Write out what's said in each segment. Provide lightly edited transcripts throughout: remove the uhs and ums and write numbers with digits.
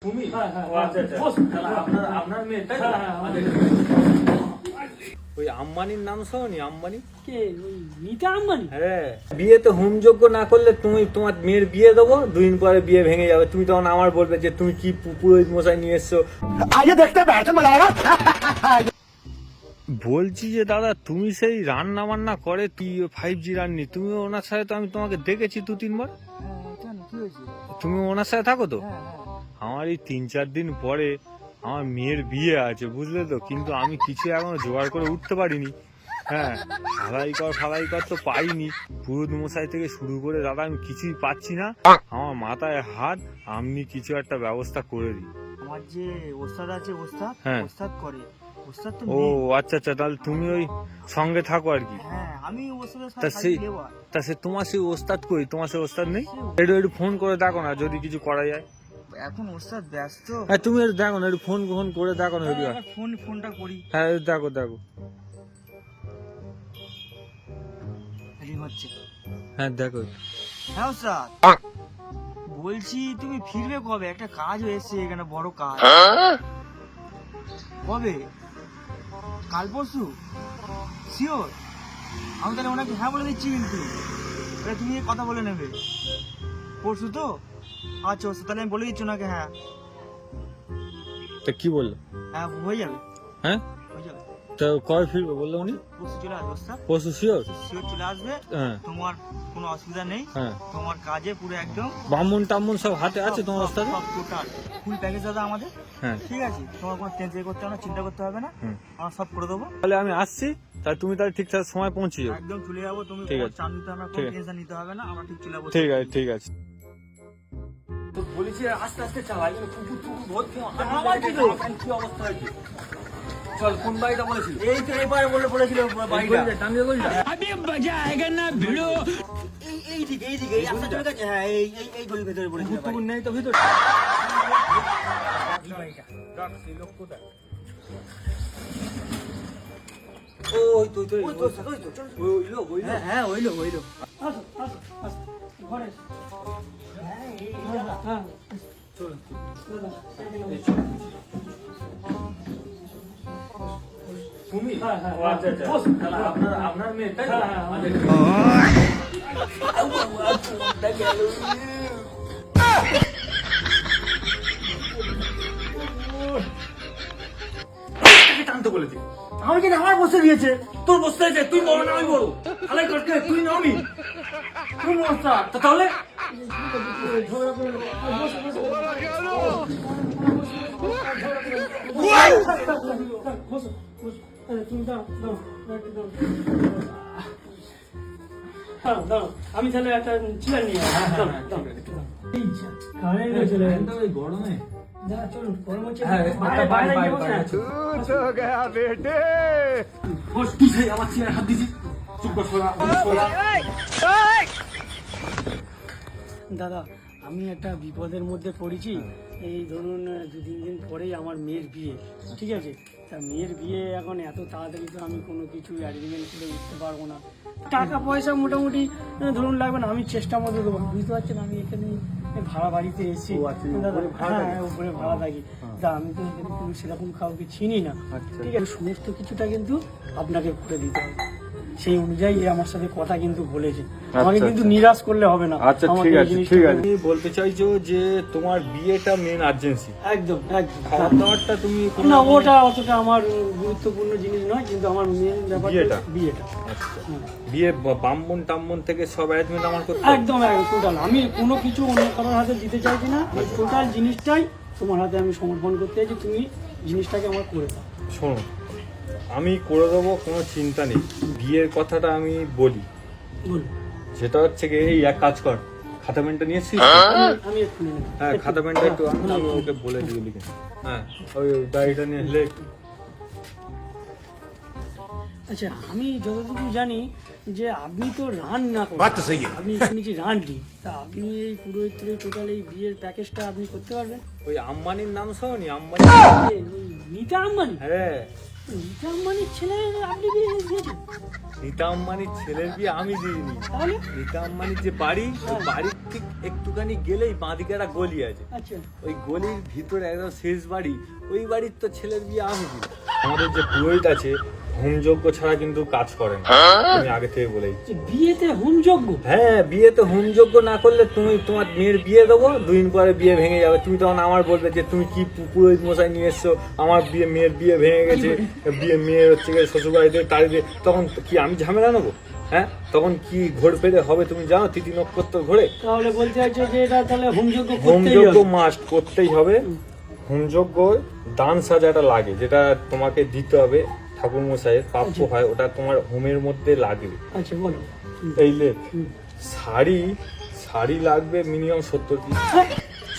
তুমি আপনার মেয়ে তাই ওই আম্বানির নাম শোনি? আম্বানি কে? ওই নীতা আম্বানি? হ্যাঁ, বিয়েতে হোমযোগ্য না করলে তুমি তোমার মেয়ের বিয়ে দেবো, 2 দিন পরে বিয়ে ভেঙে যাবে। তুমি তখন আমার বলবে যে তুমি কি পুরোহিত মশাই নিয়ে এসছো। বলছি যে দাদা, তুমি সেই রান্না বান্না করে 5G রান্নি, তুমি ওনার সাথে তো আমি তোমাকে দেখেছি 2-3 বার। কেন, কি হয়েছে? তুমি ওনার সাথে থাকো তো? হ্যাঁ। আমার এই 3-4 দিন পরে আমার মেয়ের বিয়ে আছে, বুঝলে তো, কিন্তু আমি কিছু এখনো জোগাড় করে উঠতে পারিনি। হ্যাঁ, ফালাই কর তো পাইনি, পুরোহিত মশাই থেকে শুরু করে দাদা আমি কিছুই পাচ্ছি না। আমার মাথায় হাত, আপনি কিছু একটা ব্যবস্থা করে দিন। আমার যে ওস্তাদ আছে, হ্যাঁ। ওস্তাদ করে। ওস্তাদ তো ও আচ্ছা, তাহলে তুমি ওই সঙ্গে থাকো আর কি। হ্যাঁ, আমি ওস্তাদের তা সাথে সেই লেবার। তা সে তোমার সেই ওস্তাদ কই? তোমার সেই ওস্তাদ নেই? একটু ফোন করে দেখো না, যদি কিছু করা যায়। এখন ওস্তাদ ব্যস্ত। হ্যাঁ, তুমি একটু দেখো না, একটু ফোন করে দেখো না। ফোনটা করি। হ্যাঁ, দেখো। রিং হচ্ছে। হ্যাঁ, দেখো। হ্যাঁ ওস্তাদ, বলছি তুমি ফিরবে কবে? একটা কাজ হয়েছে এখানে, বড় কাজ। কবে? কাল পরশু? শিওর? আমি তাহলে ওনাকে হ্যাঁ বলে দিচ্ছি, কিন্তু তাহলে তুমি কথা বলে নেবে। পরশু তো? আচ্ছা ওস্তাদ, তাহলে আমি বলে দিচ্ছি ওনাকে। হ্যাঁ তা কি বললো? হ্যাঁ, হয়ে যাবে। হ্যাঁ, হয়ে যাবে। তা কবে ফিরবে বললো উনি? পরশু চলে আসবে ওস্তাদ। পরশু শিওর? শিওর চলে আসবে। হ্যাঁ। তোমার কোনো অসুবিধা নেই। হ্যাঁ, তোমার কাজে পুরো একদম বামুন টামুন সব হাতে আছে তোমার ওস্তাদ? সব টোটাল ফুল প্যাকেজ দাদা আমাদের। হ্যাঁ, ঠিক আছে, তোমার কোনো টেনশন করতে হবে না, চিন্তা করতে হবে না। হুম। আমরা সব করে দেবো। তাহলে আমি আসছি, তাহলে তুমি তাহলে ঠিকঠাক সময় পৌঁছে যাবে। একদম চলে যাবো। তুমি ঠিক কোনো আছে। চাপ নিতে হবে না, ঠিক কোনো আছে। টেনশন নিতে হবে না, আমরা ঠিক চলে যাবো। ঠিক আছে। তো বলেছি আস্তে আস্তে চালাই, কুকুর ভর্তি। আমার কি দোষ? কি অবস্থা হয়েছে? চল, কোন বাড়িটা বলেছিল? এই তো এবারে বলেছিল বাড়িটা। अभी मजा आएगा ना भिड़ो। এইদিকে এই রাস্তা চলে গেছে। হ্যাঁ, এই গলির ভেতরে বলেছিল। কুকুর নেই তো ভিতরে? ওই তো হ্যাঁ, ওইলো। ঘরে। হ্যাঁ, তুমি? হ্যাঁ। আচ্ছা, তাহলে আপনার মেয়ে তাই? টানতে বলেছি আমার কিন্তু আমার বসে দিয়েছে। তোর বসতে আছে, তুই বড় না আমি বড়? আলাই করতে তুই না আমি? কোন অবস্থা? তাহলে আমি তাহলে একটা চেয়ার নিয়ে গরমে চলুন। গরম হচ্ছে। তুই সেই আমার চেয়ার হাত দিছিস? চুপ কর, শোনা। দাদা, আমি একটা বিপদের মধ্যে পড়েছি। এই ধরুন 2-3 দিন পরেই আমার মেয়ের বিয়ে। ঠিক আছে, তা মেয়ের বিয়ে এখন এত তাড়াতাড়ি তো আমি কোনো কিছু অ্যারেঞ্জমেন্ট করে উঠতে পারবো না। টাকা পয়সা মোটামুটি ধরুন লাগবে না, আমি চেষ্টা মতো দেবো। বুঝতে পারছেন, আমি এখানে ভাড়া বাড়িতে এসেছি। দাদা, হ্যাঁ, উপরে ভাড়া থাকি। তা আমি তো এখানে কোনো সেরকম কাউকে চিনি না। ঠিক আছে, সমস্ত কিছুটা কিন্তু আপনাকে করে দিতে হবে। সেই অনুযায়ী আমার সাথে কথা কিন্তু বলেছে। আমাকে কিন্তু নিরাশ করলে হবে না। আচ্ছা, আমাকে ঠিক এই আছে। জিনিসটা তুমি বলতে চাইছো যে তোমার বিয়েটা মেন আর্জেন্সি, একদম। খাবার দাবারটা তুমি না, ওটা অতটা আমার গুরুত্বপূর্ণ জিনিস নয়, কিন্তু আমার মেন ব্যাপার বিয়েটা। আচ্ছা, বিয়ে বামুন টাম্মন থেকে সব অ্যারেঞ্জমেন্ট আমার করতে হবে? একদম টোটাল। আমি কোনো কিছু অন্য কারোর হাতে দিতে চাইছি না। এই টোটাল জিনিসটাই তোমার হাতে আমি সমর্পণ করতে চাইছি। তুমি জিনিসটাকে আমার করে দাও। শোনো, আমি করে দেবো, কোনো চিন্তা নেই। বিয়ের কথাটা আমি বলি, বলুন। সেটা হচ্ছে কি, এই এক কাজ কর, খাতা পেনটা নিয়ে এসছিস? আমি এক্ষুনি নেবো। হ্যাঁ, খাতা পেনটা একটু আমি ওকে বলে দিয়ে লিখে। হ্যাঁ, ওই ডায়েরিটা নিয়ে লেখ। আচ্ছা, আমি যতটুকু জানি যে আপনি তো রান্না করেন, আপনি শুনেছি রানলি। তা আপনি এই পুরো টোটাল এই বিয়ের প্যাকেজটা আপনি করতে পারবেন? ওই আম্বানির নাম শোনি? আম্বানি? ওই নীতা আম্বানি? হ্যাঁ, নীতা আম্বানির ছেলে আপনি বিয়ে দিয়েছেন? নীতা আম্বানির ছেলের বিয়ে আমি দিইনি। তাহলে নীতা আম্বানির যে বাড়ি, ওই বাড়িতে ঠিক একটুখানি গেলেই বাঁদিকে একটা গলি আছে, আচ্ছা ওই গলির ভিতরে একদম শেষ বাড়ি, ওই বাড়ির তো ছেলের বিয়ে আমি দিই। আমাদের যে পুরোহিত আছে হোমযজ্ঞ ছাড়া কিন্তু কাজ করে না, আমি আগে থেকে বলেই। যে বিয়েতে হোমযজ্ঞ? হ্যাঁ, বিয়েতে হোমযজ্ঞ না করলে তুমি তোমার মেয়ের বিয়ে দেবো, 2 দিন পরে বিয়ে ভেঙে যাবে। তুমি তখন আমার বলবে যে তুমি কি পুরোহিত মশাই নিয়ে এসছো, আমার মেয়ের বিয়ে ভেঙে গেছে, মেয়ের হচ্ছে গিয়ে শ্বশুর বাড়িতে তাড়িয়ে, তখন কি আমি ঝামেলা নেবো? হ্যাঁ, তখন কি ঘোর পেতে হবে তুমি জানো? তিথি নক্ষত্র ঘোরে। তাহলে বলতে চাইছো যে এটা তাহলে হোমযজ্ঞ করতেই হোমযজ্ঞ হবে? মাস্ট করতেই হবে। হোমযজ্ঞ দান সাজাটা লাগে, যেটা তোমাকে দিতে হবে ঠাকুর মশাইয়ের প্রাপ্য হয়, ওটা তোমার হোমের মধ্যে লাগবে। আচ্ছা বলো। এই লে শাড়ি লাগবে মিনিমাম 70 পিস।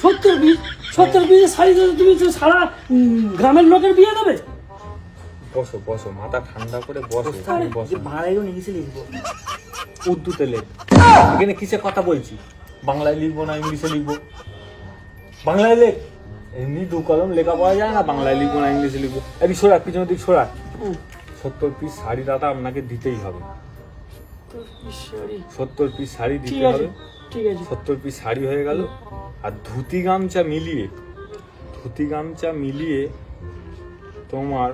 70 পিস শাড়ি তো তুমি তো সারা গ্রামের লোকের বিয়ে দেবে? বসো বসো, মাথা ঠান্ডা করে বসো, বসো। ভাড়াইও ইংলিশে লিখবো? উর্দুতে লেখ। এখানে কিসে কথা বলছি? বাংলায় লিখবো না ইংলিশে লিখবো? বাংলায় লেখ, এমনি 2 কলম লেখা পাওয়া যায় না, বাংলায় লিখবো না ইংলিশে লিখবো? এদিক সরা, পিছনের দিক সরা। 70 পিস শাড়ি দাদা আপনাকে দিতেই হবে। 70 পিস শাড়ি ঠিক দিতে আছে হবে। ঠিক আছে। 70 পিস শাড়ি হয়ে গেল। আর ধুতি গামছা মিলিয়ে তোমার,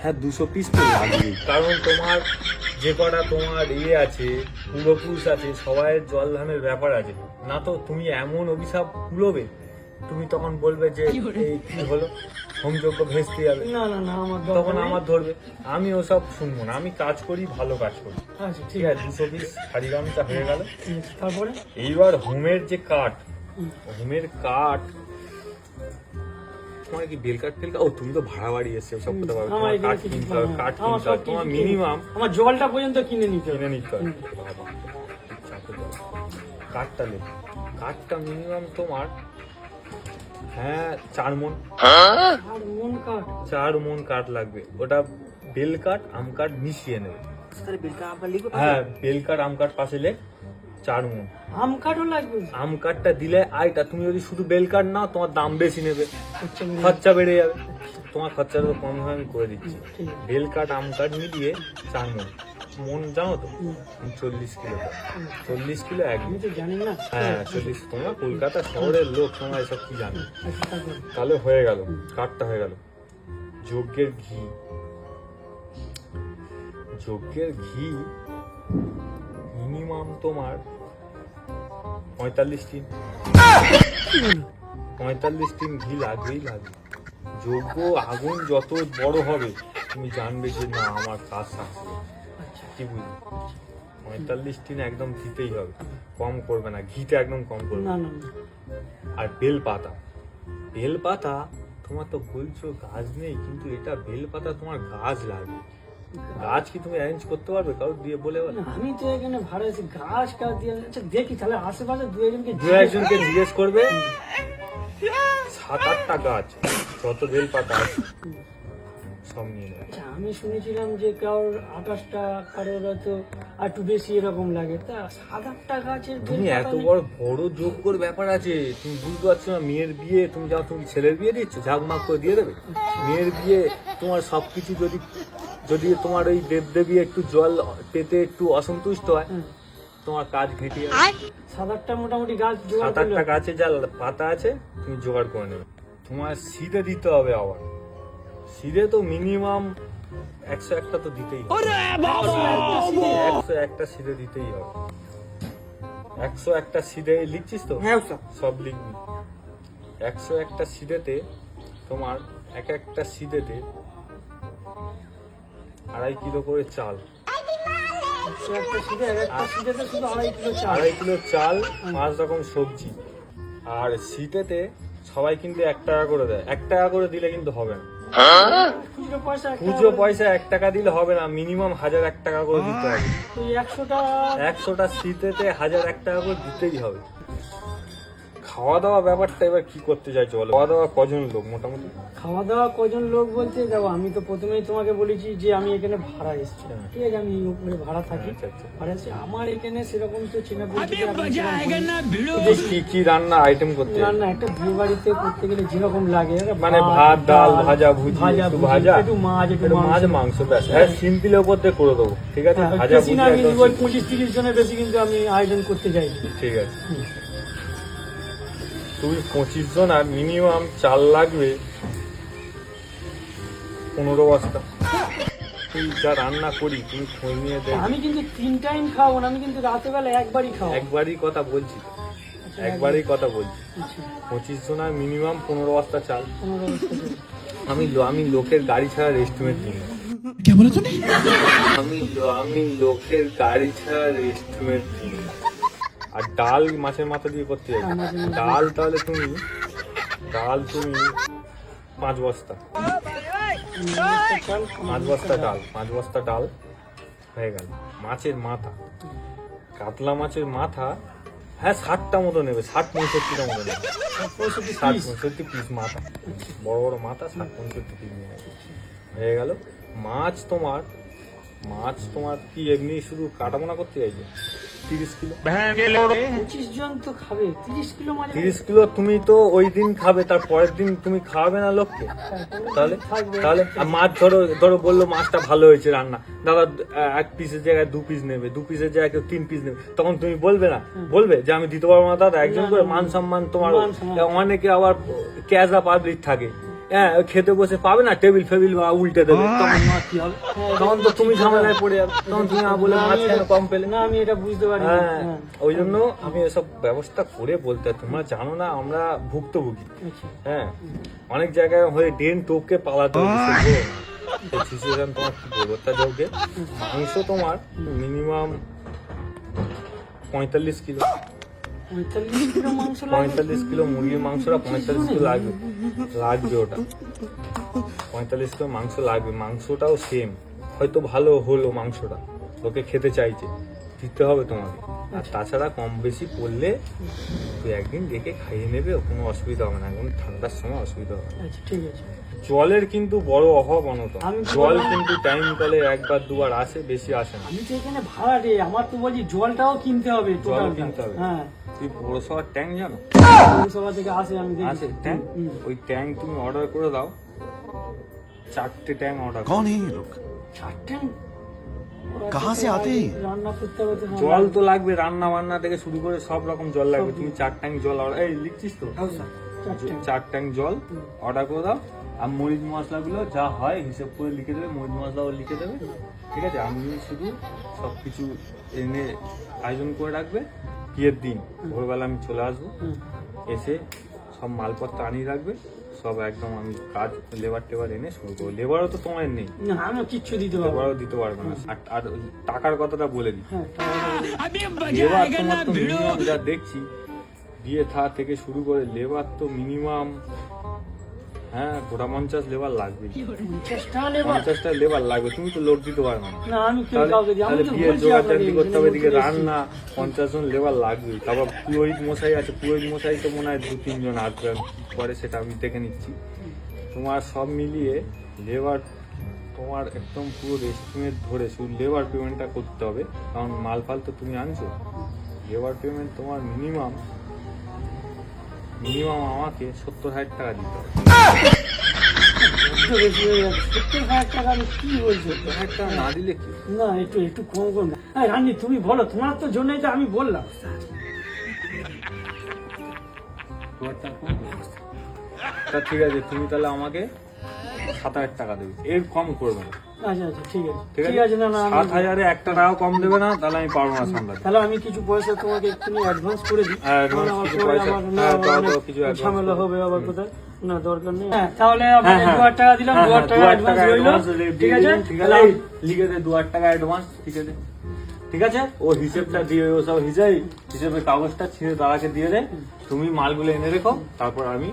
হ্যাঁ 200 পিস তো লাগবেই, কারণ তোমার যে কটা তোমার আছে পূর্বপুরুষ আছে, সবাই জল ধানের ব্যাপার আছে না, তো তুমি এমন অভিশাপ কুলোবে, তুমি তখন বলবে যে এই কি হলো, হোমযজ্ঞ ভেস্তে যাবে, না না না, আমার তখন আমার ধরবে। আমি ওসব শুনবো না, আমি কাজ করি, ভালো কাজ করি। আচ্ছা ঠিক আছে, 200 পিস শাড়ি গামছা হয়ে গেল। তারপরে এইবার হোমের যে কাঠ, তোমার কি বেল কাঠ ও তুমি তো ভাড়া বাড়ি এসছে, সব কথা ভাবো, আমার তোমার কাঠ এখানে কিনতে হবে, কিছু- কাঠ আমার কিনতে হবে, সব তোমার কিছু মিনিমাম আমার জলটা পর্যন্ত কিনে নিতে হবে। কিনে নিতে হবে। বাবা, চাপে দাও। কাঠটা নেই, কাঠটা মিনিমাম তোমার, হ্যাঁ 4 মণ। আর মন কাঠ? 4 মণ কাঠ লাগবে। ওটা বেল কাঠ আম কাঠ মিশিয়ে নেবে। তাহলে বিলটা আমরা লিখবো? হ্যাঁ, বেল কাঠ আম কাঠ পাশে লেখ, 4 মণ। আম কাঠও লাগবে? আম কাঠটা দিলে আইটা, তুমি যদি শুধু বেল কাঠ নাও তোমার দাম বেশি নেবে, আচ্ছা, খরচা বেড়ে যাবে। তোমার খরচাটা তো কম হয়, আমি করে দিচ্ছি। ঠিক আছে। বেল কাঠ আম কাঠ মিলিয়ে 4 মণ। মণ জানো তো? 40 কিলো। 40 কিলো 1 আমি মণ। তো জানি না। হ্যাঁ 40। তোমরা কলকাতা শহরের লোক, তোমরা এসব কি জানো? আচ্ছা, তারপরে? তাহলে হয়ে গেল, কাঠটা হয়ে গেল। যজ্ঞের ঘি মিনিমাম তোমার 45 টিন। 45 টিন ঘি লাগবেই লাগবে। যজ্ঞ আগুন যত বড় হবে তুমি জানবে যে না আমার কাজ সাকসেস। কি বুঝলি? 45 টিন একদম দিতেই হবে, কম করবে না, ঘিটা একদম কম করবে না না। না না। আর বেল পাতা তোমার তো বলছো গাছ নেই, কিন্তু এটা বেল পাতা তোমার গাছ লাগবে। গাছ কি তুমি অ্যারেঞ্জ করতে পারবে কারো দিয়ে বলে? না, আমি তো এখানে ভাড়া আছি, গাছ কাছ দিয়ে আচ্ছা দেখি, তাহলে আশেপাশে দু একজনকে জিজ্ঞেস করবে। 7-8টা গাছ, যত বেল পাতা আছে সব নিয়ে নেবে। আচ্ছা, আমি শুনেছিলাম যে কারোর 28টা, কারোর হয়তো আর একটু বেশি এরকম লাগে, তা 7-8টা গাছের তুমি বেল এত পাতা নেই? বড় যজ্ঞর ব্যাপার আছে, তুমি বুঝতে পারছো না? মেয়ের বিয়ে তুমি যাও, তুমি ছেলের বিয়ে দিচ্ছ, ঝাঁকমাক করে দিয়ে দেবে। মেয়ের বিয়ে তোমার সবকিছু যদি তোমার ওই দেবদেবী একটু জল পেতে একটু অসন্তুষ্ট হয়, তোমার কাজ ঘেঁটে যাবে। 7-8টা মোটামুটি গাছ জোগাড় করলে 7-8টা গাছে যা পাতা আছে তুমি জোগাড় করে নেবে। তোমার সিধে দিতে হবে, আবার সিধে তো মিনিমাম 101টা তো দিতেই হবে। 101টা সিধে দিতেই হবে। 101টা সিধে লিখছিস তো? হ্যাঁ স্যার। সব লিখবি। 101টা সিধেতে তোমার একটা সিধেতে 2.5 কিলো করে চাল, একটা সিধে, একটা সিধেতে শুধু 2.5 কিলো চাল। 2.5 কিলো চাল, 5 রকম সবজি। আর সিটেতে সবাই কিন্তু 1 টাকা করে দেয়। 1 টাকা করে দিলে কিন্তু হবে না। খুচরো পয়সা খুচরো পয়সা 1 টাকা দিলে হবে না, মিনিমাম 1001 টাকা করে দিতে হবে। ওই 100টা 100টা সিটেতে 1001 টাকা করে দিতেই হবে। খাওয়া দাওয়া ব্যাপারটা এবার কি করতে চাইছো বলো? খাওয়া দাওয়া কজন লোক মোটামুটি? খাওয়া দাওয়া কজন লোক বলতে দেখো, আমি তো প্রথমেই তোমাকে বলেছি যে আমি এখানে ভাড়া এসেছি, ঠিক আছে, আমি উপরে ভাড়া থাকি, আচ্ছা, আচ্ছা। ভাড়া এসেছি। আমার এখানে সেরকম তো চেনা अभी পরিচিত मजा आएगा ना भिड़ो। কি কি রান্না আইটেম করতে চাইছো? রান্না একটা বিয়ে বাড়িতে করতে গেলে যেরকম লাগে, মানে ভাত ডাল ভাজা ভুজি একটু ভাজা একটু মাছ, একটু মাছ মাংস ব্যাস, হ্যাঁ সিম্পল ওপর দিয়ে করে দেবো, ঠিক আছে? ভাজা বেশি ভুজি না, আমি একদম ওই simple। 25-30 জনের বেশি কিন্তু আমি আয়োজন করতে চাই। ঠিক আছে, তুমি 25 জন আর মিনিমাম চাল লাগবে 15 বস্তা। তুই যা রান্না করি তুমি খোঁজ নিয়ে দেখ। আমি কিন্তু 3 টাইম খাবো না, আমি কিন্তু রাতে বেলা একবারই খাবো। একবারই কথা বলছি তো, একবারই কথা বলছি। আচ্ছা, 25 জন আর মিনিমাম 15 বস্তা চাল। 15 বস্তা করে। আমি লোকের গাড়ি ছাড়া রেস্টুরেন্ট দিই না। क्या बोला तूने? আমি লোকের গাড়ি ছাড়া রেস্টুরেন্ট দিই না। আর ডাল মাছের মাথা দিয়ে করতে যাই। ডাল তাহলে তুমি 5 বস্তা, 5 বস্তা ডাল, 5 বস্তা ডাল হয়ে গেল। মাছের মাথা, কাতলা মাছের মাথা, হ্যাঁ 60টা মতো নেবে, 60-65টা মতো নেবে, 60-65 পিস মাথা, বড় বড় মাথা 60-65 পিস নিয়ে নেবে। হয়ে গেল। মাছ তোমার কি এমনি শুধু কাটামোনা করতে চাইছে? 30 কিলো। 25 জন তো খাবে, 30 কিলো মাছ 30 কিলো তুমি তো ওই দিন খাবে, তার পরের দিন তুমি খাওয়াবে না লোককে? তাহলে তাহলে আর মাছ ধরো বললো মাছটা ভালো হয়েছে রান্না, দাদা 1 পিসের জায়গায় 2 পিস নেবে, 2 পিসের জায়গায় কেউ 3 পিস নেবে, তখন তুমি বলবে না? বলবে যে আমি দিতে পারবো না দাদা, একজন করে মান সম্মান তোমার। মান সম্মান। অনেকে আবার ক্যাজা পাবলিক থাকে, হ্যাঁ খেতে বসে পাবে না, টেবিল ফেবিল বা উল্টে দেবে, তখন মাছ কি হবে? তখন তো তুমি ঝামেলায় পড়ে যাবে, তখন তুমি বলে মাছ কেন কম পেলে? না, আমি এটা বুঝতে পারি না। হ্যাঁ, ওই জন্য আমি এসব ব্যবস্থা করে বলতে হয়। তোমরা জানো না আমরা ভুক্তভোগী, আচ্ছা, হ্যাঁ অনেক জায়গায় হয়ে ড্রেন টোপকে পালাতে হবে, সিচুয়েশন তোমার কি বলবো তা যোগে। মাংস তোমার মিনিমাম 45 কিলো, 45 কিলো মাংস লাগবে। 45 কিলো মুরগির মাংসটা 45 কিলো লাগবে ওটা 45 কিলো মাংস লাগবে। মাংসটাও সেম, হয়তো ভালো হলো মাংসটা, লোকে খেতে চাইছে, দিতে হবে তোমাকে। আর তাছাড়া কম বেশি পড়লে তুই একদিন দেখে খাইয়ে নেবে, কোনো অসুবিধা হবে না, এখন ঠান্ডার সময় অসুবিধা হবে না। আচ্ছা, ঠিক আছে। জলের কিন্তু বড় অভাব অনটন, আমি তো জল বললাম- কিন্তু টাইম কলে 1-2 আসে, বেশি আসে না। আমি তো এখানে ভাড়া রে, আমার তো বলছি জলটাও কিনতে হবে, জল টোটাল কিনতে হবে। হ্যাঁ, তুই পৌরসভার ট্যাঙ্ক জানো? পৌরসভা থেকে আসে, আমি দেখি। আছে ট্যাঙ্ক, হুম। ওই ট্যাঙ্ক তুমি অর্ডার করে দাও, 4টে ট্যাঙ্ক অর্ডার। कौन है ये लोग? 4 ট্যাঙ্ক? कहाँ से आते हैं? রান্না করতে হবে তো। জল তো লাগবে, রান্না বান্না থেকে শুরু করে সব রকম জল লাগবে। তুমি 4 ট্যাঙ্ক জল এই লিখছিস তো? 4 ট্যাঙ্ক জল অর্ডার করে দাও। আর মরিচ মশলাগুলো যা হয় হিসেব করে লিখে দেবে, মরিচ মশলাও লিখে দেবে, ঠিক আছে? আমি শুধু সব কিছু এনে আয়োজন করে রাখবে। বিয়ের দিন ভোরবেলা আমি চলে আসবো, হুম। এসে সব মালপত্র আনিয়ে রাখবে, সব একদম আমি কাজ লেবার টেবার এনে শুরু করবো। লেবারও তো তোমার নেই, না, আমি কিচ্ছু দিতে পারবো না। লেবারও দিতে পারবে না। আর ওই টাকার কথাটা বলে দিই, হ্যাঁ, তাহলে- अभी मजा লেবার आएगा তোমার ना তো भिड़ो। মিনিমাম যা দেখছি বিয়ে থা থেকে শুরু করে লেবার তো মিনিমাম, হ্যাঁ 50 লেবার লাগবে, 50 টাকা লেবার? 50টা লেবার লাগবে। তুমি তো লোক দিতে পারবে না, না, আমি কেউ তাহলে কাউকে দিই, আমি তাহলে তো বিয়ের বলছি জোগাড় আপনাকে, জাতি করতে হবে, এদিকে এখানে রান্না 50 জন লেবার লাগবে। তারপর পুরোহিত মশাই আছে, পুরোহিত মশাই তো মনে হয় 2-3 জন আসবে পরে, সেটা আমি দেখে নিচ্ছি। তোমার সব মিলিয়ে লেবার তোমার একদম পুরো রেস্টিমেট ধরে শুধু লেবার পেমেন্টটা করতে হবে, কারণ মাল ফাল তো তুমি আনছো। লেবার পেমেন্ট তোমার মিনিমাম আমাকে 70,000 টাকা দিতে হবে। একটু বেশি হয়ে যাচ্ছে। 70,000 টাকা আমি কি বলছো? 70,000 টাকা না দিলে কি? না, একটু কম কম না। হ্যাঁ, রান্নি তুমি বলো, তোমার তো জন্যই তো আমি বললাম। তা ঠিক আছে, তুমি তাহলে আমাকে 7,000 টাকা দেবে, এর কম করবে না, আচ্ছা আচ্ছা, ঠিক আছে, ঠিক ঠিক আছে। না না, আমি 7,000-এ 1 টাকাও কম দেবে না, তাহলে আমি পারবো না সামলাতে। তাহলে আমি কিছু পয়সা তোমাকে একটুখানি অ্যাডভান্স করে দিই। হ্যাঁ, advance কারণ আমার কিছু পরে পয়সা, আবার না হ্যাঁ, দাও, অনেক দাও, কিছু advance ঝামেলা করে হবে দাও। আবার কোথায়, না দরকার নেই। হ্যাঁ, তাহলে আপনাকে 2,000 টাকা দিলাম, 2,000 টাকা অ্যাডভান্স রইলো, ঠিক আছে? ঠিক তাহলে আছে, লিখে দে 2,000 টাকা অ্যাডভান্স, ঠিক আছে? ঠিক আছে, ও হিসেবটা দিয়ে, ও সব হিসেবের কাগজটা ছিঁড়ে দাদাকে দিয়ে দে, তুমি মালগুলো এনে রেখো, তারপর আমি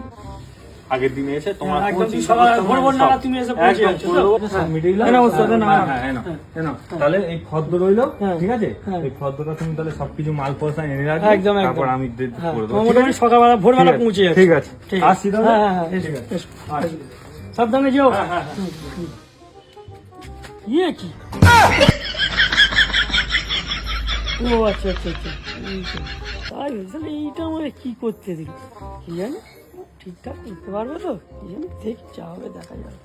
আগের দিনে এসে তোমার হ্যাঁ, একদম কোনো চিন্তা সকাল করতে হবে না, ভোর সব। নাগাদ তুমি এসে পৌঁছে একদম যাচ্ছো করে তো? দেবো, সব মিটিয়ে দিলাম। এই নাও, ওস্তাদ, নাও, হ্যাঁ, নাও। হ্যাঁ, এই নাও, হ্যাঁ, এই নাও। তাহলে এই ফর্দ রইলো, হ্যাঁ, ঠিক আছে? হ্যাঁ। এই ফর্দটা তুমি তাহলে সবকিছু মাল পয়সা এনে রাখবে, একদম, একদম। তারপর আমি হ্যাঁ, করে দেবো, তোমার ঠিক মোটামুটি আছে? সকালবেলা ভোরবেলা ঠিক আছে, পৌঁছে যাচ্ছে। ঠিক আছে, ঠিক আছে। আসছি তাহলে? হ্যাঁ, হ্যাঁ, এসো, ঠিক আছে। এসো, এসো। সাবধানে যেও। হ্যাঁ, হ্যাঁ, হ্যাঁ। ইয়ে কি? ও আচ্ছা আচ্ছা আচ্ছা, এই তো। তাই তাহলে এইটা আমাকে কি করতে দিল কি জানি, ঠিকঠাক করতে পারবো তো কি জানি, দেখি যা হবে দেখা যাবে।